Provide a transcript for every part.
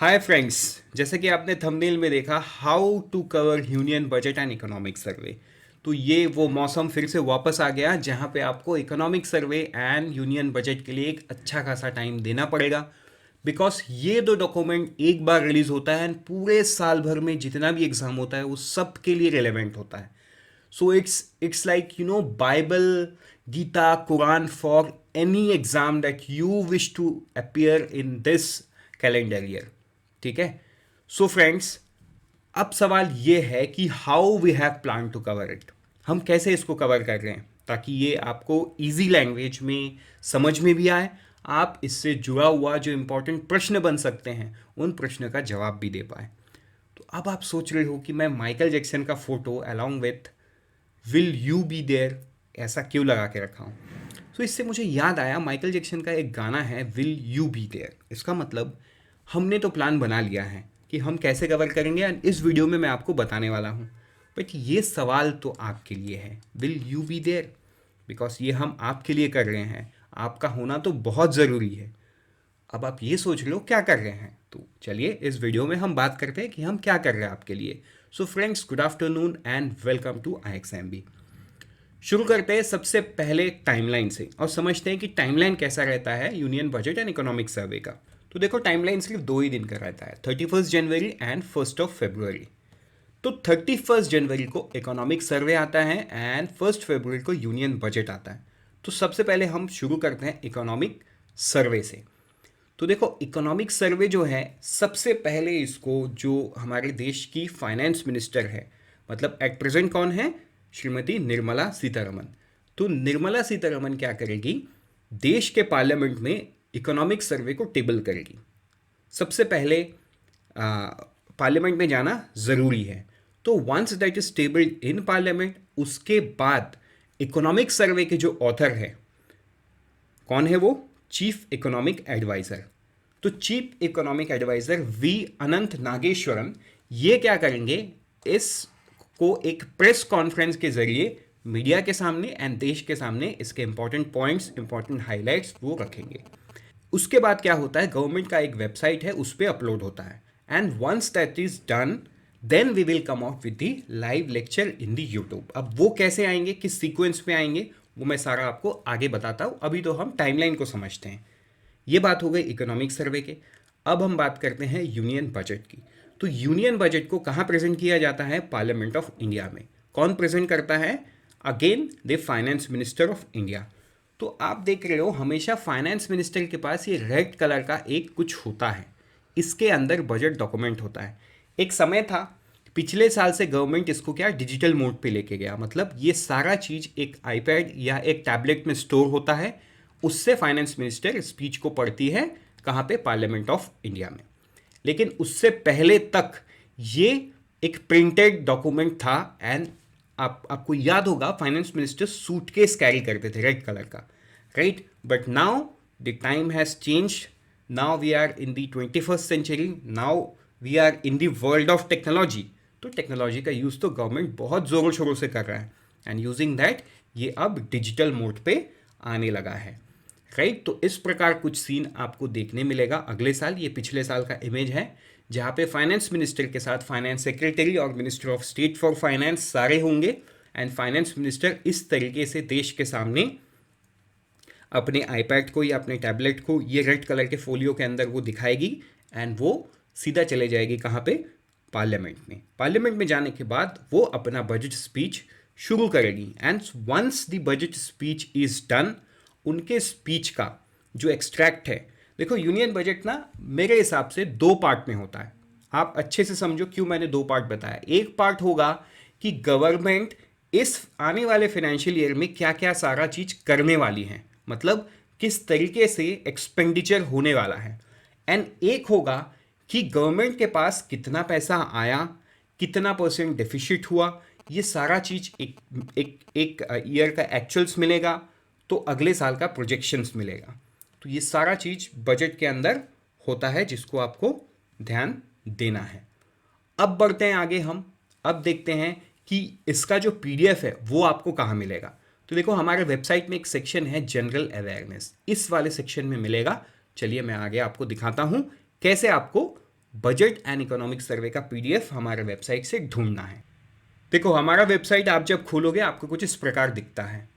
Hi friends, जैसे कि आपने थंबनेल में देखा how to cover union budget and economic survey. तो ये वो मौसम फिर से वापस आ गया जहाँ पे आपको economic survey and union budget के लिए एक अच्छा खासा टाइम देना पड़ेगा। बिकॉज ये दो डॉक्यूमेंट एक बार रिलीज होता है एंड पूरे साल भर में जितना भी एग्जाम होता है वो सब के लिए रिलेवेंट होता है। So it's like Bible, Gita, Quran for any exam that you wish to appear in this calendar year. ठीक है। सो फ्रेंड्स, अब सवाल ये है कि how we have plan to cover it. हम कैसे इसको कवर कर रहे हैं ताकि ये आपको इजी लैंग्वेज में समझ में भी आए, आप इससे जुड़ा हुआ जो इंपॉर्टेंट प्रश्न बन सकते हैं उन प्रश्न का जवाब भी दे पाए। तो अब आप सोच रहे हो कि मैं माइकल जैक्सन का photo along with will you be there ऐसा क्यों लगा के रखा हूँ। तो इससे मुझे याद आया माइकल जैक्सन का एक गाना है विल यू बी देयर। इसका मतलब हमने तो प्लान बना लिया है कि हम कैसे कवर करेंगे एंड इस वीडियो में मैं आपको बताने वाला हूँ। बट ये सवाल तो आपके लिए है, will you be there, because ये हम आपके लिए कर रहे हैं। आपका होना तो बहुत ज़रूरी है। अब आप ये सोच रहे हो क्या कर रहे हैं, तो चलिए इस वीडियो में हम बात करते हैं कि हम क्या कर रहे हैं आपके लिए। So friends, good afternoon and welcome to IXMB। शुरू करते हैं सबसे पहले टाइमलाइन से और समझते हैं कि टाइमलाइन कैसा रहता है यूनियन बजट एंड इकोनॉमिक सर्वे का। तो देखो, टाइमलाइन सिर्फ 2 ही दिन का रहता है, 31 जनवरी एंड 1 February। तो 31 जनवरी को इकोनॉमिक सर्वे आता है एंड 1 February को यूनियन बजट आता है। तो सबसे पहले हम शुरू करते हैं इकोनॉमिक सर्वे से। तो देखो, इकोनॉमिक सर्वे जो है सबसे पहले इसको जो हमारे देश की फाइनेंस मिनिस्टर है, मतलब एट प्रेजेंट कौन है, श्रीमती निर्मला सीतारमन। तो निर्मला सीतारमन क्या करेगी, देश के पार्लियामेंट में इकोनॉमिक सर्वे को टेबल करेगी। सबसे पहले पार्लियामेंट में जाना ज़रूरी है। तो once that is tabled in parliament, उसके बाद इकोनॉमिक सर्वे के जो ऑथर है कौन है, वो चीफ इकोनॉमिक एडवाइज़र। तो चीफ इकोनॉमिक एडवाइज़र वी अनंत नागेश्वरन ये क्या करेंगे, इसको एक प्रेस कॉन्फ्रेंस के ज़रिए मीडिया के सामने एंड देश के सामने इसके इंपॉर्टेंट पॉइंट्स, इंपॉर्टेंट हाइलाइट्स वो रखेंगे। उसके बाद क्या होता है, गवर्नमेंट का एक वेबसाइट है उस पर अपलोड होता है and once that is done then we will come out with the live lecture in the YouTube. अब वो कैसे आएंगे, किस सीक्वेंस में आएंगे, वो मैं सारा आपको आगे बताता हूँ। अभी तो हम टाइमलाइन को समझते हैं। ये बात हो गई इकोनॉमिक सर्वे के। अब हम बात करते हैं यूनियन बजट की। तो यूनियन बजट को कहाँ प्रेजेंट किया जाता है, पार्लियामेंट ऑफ इंडिया में। कौन प्रेजेंट करता है, again the finance minister of India. तो आप देख रहे हो हमेशा फाइनेंस मिनिस्टर के पास ये रेड कलर का एक कुछ होता है, इसके अंदर बजट डॉक्यूमेंट होता है। एक समय था, पिछले साल से गवर्नमेंट इसको क्या डिजिटल मोड पे लेके गया, मतलब ये सारा चीज़ एक आईपैड या एक टैबलेट में स्टोर होता है। उससे फाइनेंस मिनिस्टर स्पीच को पढ़ती है, कहाँ पे, पार्लियामेंट ऑफ इंडिया में। लेकिन उससे पहले तक ये एक प्रिंटेड डॉक्यूमेंट था एंड आपको याद होगा फाइनेंस मिनिस्टर सूटकेस कैरी करते थे रेड कलर का, right. But now the time has change, now we are in the 21st century, now we are in the world of technology. तो technology का use तो government बहुत ज़ोरों शोरों से कर रहा है एंड यूजिंग दैट ये अब डिजिटल मोड पे आने लगा है, राइट। तो इस प्रकार कुछ सीन आपको देखने मिलेगा अगले साल। ये पिछले साल का इमेज है जहाँ पे फाइनेंस मिनिस्टर के साथ फाइनेंस सेक्रेटरी और minister of state for finance सारे होंगे एंड फाइनेंस मिनिस्टर इस तरीके से देश के सामने अपने आईपैड को या अपने टैबलेट को ये रेड कलर के फोलियो के अंदर वो दिखाएगी एंड वो सीधा चले जाएगी कहाँ पे, पार्लियामेंट में। पार्लियामेंट में जाने के बाद वो अपना बजट स्पीच शुरू करेगी and once the budget speech is done, उनके स्पीच का जो एक्सट्रैक्ट है, देखो यूनियन बजट ना मेरे हिसाब से 2 पार्ट में होता है। आप अच्छे से समझो क्यों मैंने 2 पार्ट बताया। एक पार्ट होगा कि गवर्नमेंट इस आने वाले फाइनेंशियल ईयर में क्या क्या सारा चीज करने वाली है, मतलब किस तरीके से एक्सपेंडिचर होने वाला है। एंड एक होगा कि गवर्नमेंट के पास कितना पैसा आया, कितना % डेफिसिट हुआ, ये सारा चीज एक ईयर का एक्चुअल्स मिलेगा, तो अगले साल का प्रोजेक्शंस मिलेगा। तो ये सारा चीज बजट के अंदर होता है जिसको आपको ध्यान देना है। अब बढ़ते हैं आगे हम। अब देखते हैं कि इसका जो PDF है वो आपको कहाँ मिलेगा। तो देखो, हमारे वेबसाइट में एक सेक्शन है जनरल अवेयरनेस, इस वाले सेक्शन में मिलेगा। चलिए मैं आगे आपको दिखाता हूँ कैसे आपको बजट एंड इकोनॉमिक सर्वे का पीडीएफ हमारे वेबसाइट से ढूंढना है। देखो हमारा वेबसाइट आप जब खोलोगे आपको कुछ इस प्रकार दिखता है,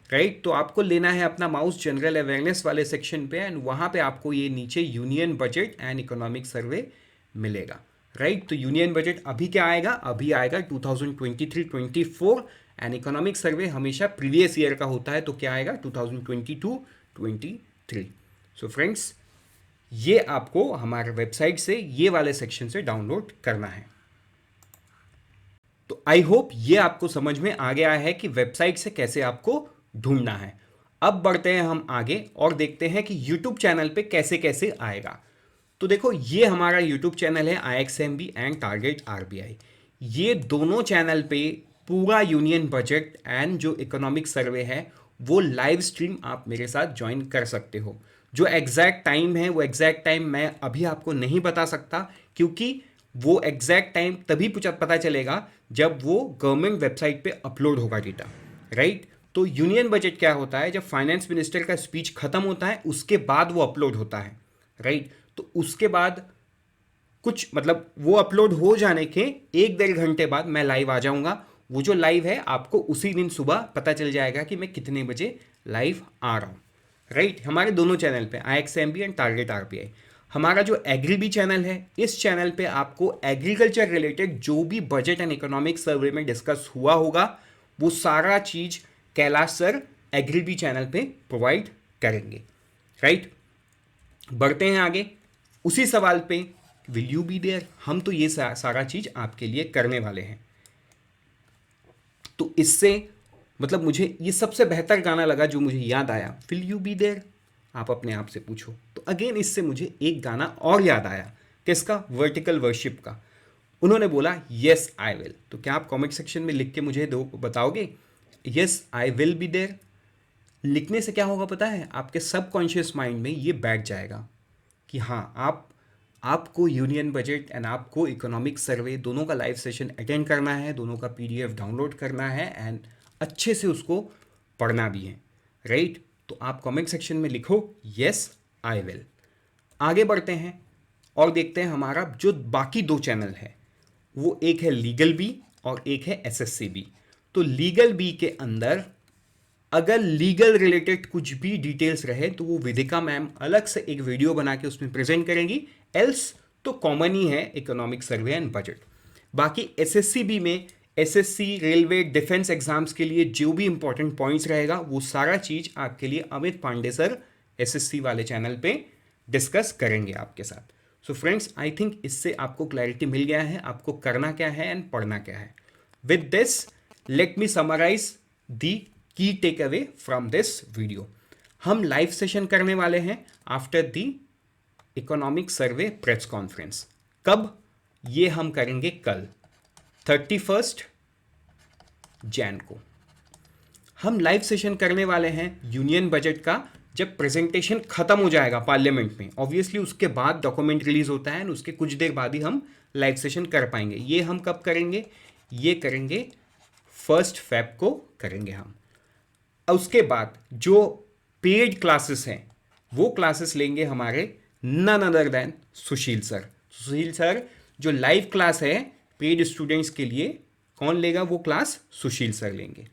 राइट। तो आपको लेना है अपना माउस जनरल अवेयरनेस वाले सेक्शन पे एंड वहाँ पे आपको ये नीचे यूनियन बजट एंड इकोनॉमिक सर्वे मिलेगा, राइट। तो यूनियन बजट अभी क्या आएगा, अभी आएगा 2023-24 एंड इकोनॉमिक सर्वे हमेशा प्रीवियस ईयर का होता है, तो क्या आएगा 2022-23। सो फ्रेंड्स, ये आपको हमारे वेबसाइट से ये वाले सेक्शन से डाउनलोड करना है। तो आई होप ये आपको समझ में आ गया है कि वेबसाइट से कैसे आपको ढूंढना है। अब बढ़ते हैं हम आगे और देखते हैं कि यूट्यूब चैनल पे कैसे कैसे आएगा। तो देखो ये हमारा यूट्यूब चैनल है IXMB एंड टारगेट RBI। ये दोनों चैनल पे पूरा यूनियन बजट एंड जो इकोनॉमिक सर्वे है वो लाइव स्ट्रीम आप मेरे साथ ज्वाइन कर सकते हो। जो एग्जैक्ट टाइम है वो एग्जैक्ट टाइम मैं अभी आपको नहीं बता सकता, क्योंकि वो एग्जैक्ट टाइम तभी पता चलेगा जब वो गवर्नमेंट वेबसाइट पे अपलोड होगा डेटा, राइट। तो यूनियन बजट क्या होता है, जब फाइनेंस मिनिस्टर का स्पीच खत्म होता है उसके बाद वो अपलोड होता है, राइट। तो उसके बाद कुछ मतलब वो अपलोड हो जाने के 1-1.5 घंटे बाद मैं लाइव आ जाऊंगा। वो जो लाइव है आपको उसी दिन सुबह पता चल जाएगा कि मैं कितने बजे लाइव आ रहा हूँ, राइट। हमारे दोनों चैनल पे IXMB एंड टारगेट RBI। हमारा जो एग्रीबी चैनल है, इस चैनल पे आपको एग्रीकल्चर रिलेटेड जो भी बजट एंड इकोनॉमिक सर्वे में डिस्कस हुआ होगा वो सारा चीज कैलाश सर एग्रीबी चैनल पे प्रोवाइड करेंगे, राइट। बढ़ते हैं आगे उसी सवाल पे, विल यू बी देयर। हम तो ये सारा चीज आपके लिए करने वाले हैं। तो इससे मतलब मुझे ये सबसे बेहतर गाना लगा जो मुझे याद आया, विल यू बी देयर। आप अपने आप से पूछो। तो अगेन इससे मुझे एक गाना और याद आया, किसका, वर्टिकल वर्शिप का। उन्होंने बोला यस आई विल। तो क्या आप कमेंट सेक्शन में लिख के मुझे बताओगे yes I will be there. लिखने से क्या होगा पता है, आपके सबकॉन्शियस माइंड में ये बैठ जाएगा कि हाँ आपको यूनियन बजट एंड आपको इकोनॉमिक सर्वे दोनों का लाइव सेशन अटेंड करना है, दोनों का पीडीएफ डाउनलोड करना है एंड अच्छे से उसको पढ़ना भी है, राइट। तो आप कमेंट सेक्शन में लिखो यस आई विल। आगे बढ़ते हैं और देखते हैं हमारा जो बाकी 2 चैनल है, वो एक है लीगल बी और एक है SSC बी। तो लीगल बी के अंदर अगर लीगल रिलेटेड कुछ भी डिटेल्स रहे तो वो विदिका मैम अलग से एक वीडियो बना के उसमें प्रेजेंट करेंगी, एल्स तो कॉमन ही है इकोनॉमिक सर्वे एंड बजट। बाकी SSC बी में SSC, रेलवे, डिफेंस एग्जाम्स के लिए जो भी इंपॉर्टेंट पॉइंट्स रहेगा वो सारा चीज आपके लिए अमित पांडे सर SSC वाले चैनल पे डिस्कस करेंगे आपके साथ। सो फ्रेंड्स, आई थिंक इससे आपको क्लैरिटी मिल गया है आपको करना क्या है एंड पढ़ना क्या है। With this let me summarize the key takeaway from this video. हम लाइव सेशन करने वाले हैं after the economic survey press conference. कब, ये हम करेंगे कल 31 जैन को। हम लाइव सेशन करने वाले हैं यूनियन बजट का जब प्रेजेंटेशन खत्म हो जाएगा पार्लियामेंट में। ऑब्वियसली उसके बाद डॉक्यूमेंट रिलीज होता है, उसके कुछ देर बाद ही हम लाइव सेशन कर पाएंगे। ये हम कब करेंगे, ये करेंगे 1 फेब को करेंगे हम। उसके बाद जो पेड क्लासेस हैं वो क्लासेस लेंगे हमारे नन अदर देन सुशील सर। सुशील सर जो लाइव क्लास है पेड स्टूडेंट्स के लिए, कौन लेगा वो क्लास, सुशील सर लेंगे।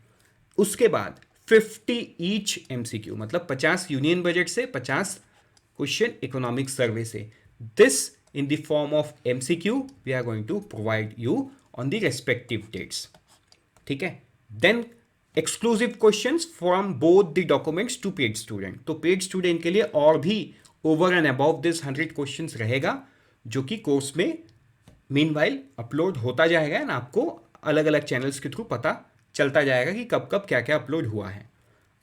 उसके बाद 50 ईच MCQ, मतलब 50 यूनियन बजट से 50 क्वेश्चन इकोनॉमिक सर्वे से। This in the form of MCQ we are going to provide you on the respective dates, ठीक है। Then exclusive questions from both the documents to paid student. तो paid student के लिए और भी over and above this 100 questions रहेगा जो कि कोर्स में मीनवाइल अपलोड होता जाएगा एंड आपको अलग अलग चैनल्स के थ्रू पता चलता जाएगा कि कब कब क्या क्या अपलोड हुआ है।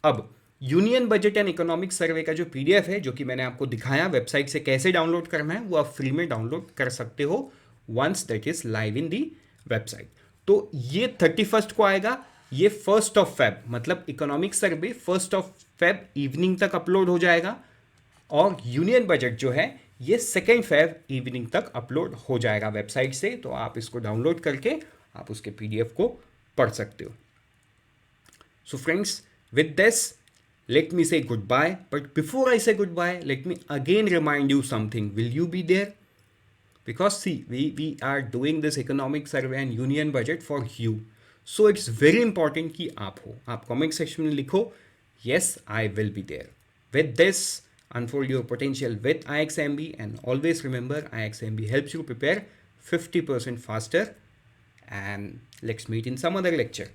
अब यूनियन बजट एंड इकोनॉमिक सर्वे का जो PDF है जो कि मैंने आपको दिखाया वेबसाइट से कैसे डाउनलोड करना है, वो आप फ्री में डाउनलोड कर सकते हो once that is live in the website. तो ये 31 को आएगा, ये 1 फेब मतलब इकोनॉमिक सर्वे 1 फेब इवनिंग तक अपलोड हो जाएगा और यूनियन बजट जो है ये 2 फेब इवनिंग तक अपलोड हो जाएगा वेबसाइट से। तो आप इसको डाउनलोड करके आप उसके PDF को पढ़ सकते हो। So friends, with this let me say goodbye, but before I say goodbye let me again remind you something, will you be there? Because see, we are doing this economic survey and union budget for you. So it's very important कि आप comment section में लिखो, yes, I will be there. With this, unfold your potential with IXMB, and always remember IXMB helps you prepare 50% faster. And let's meet in some other lecture.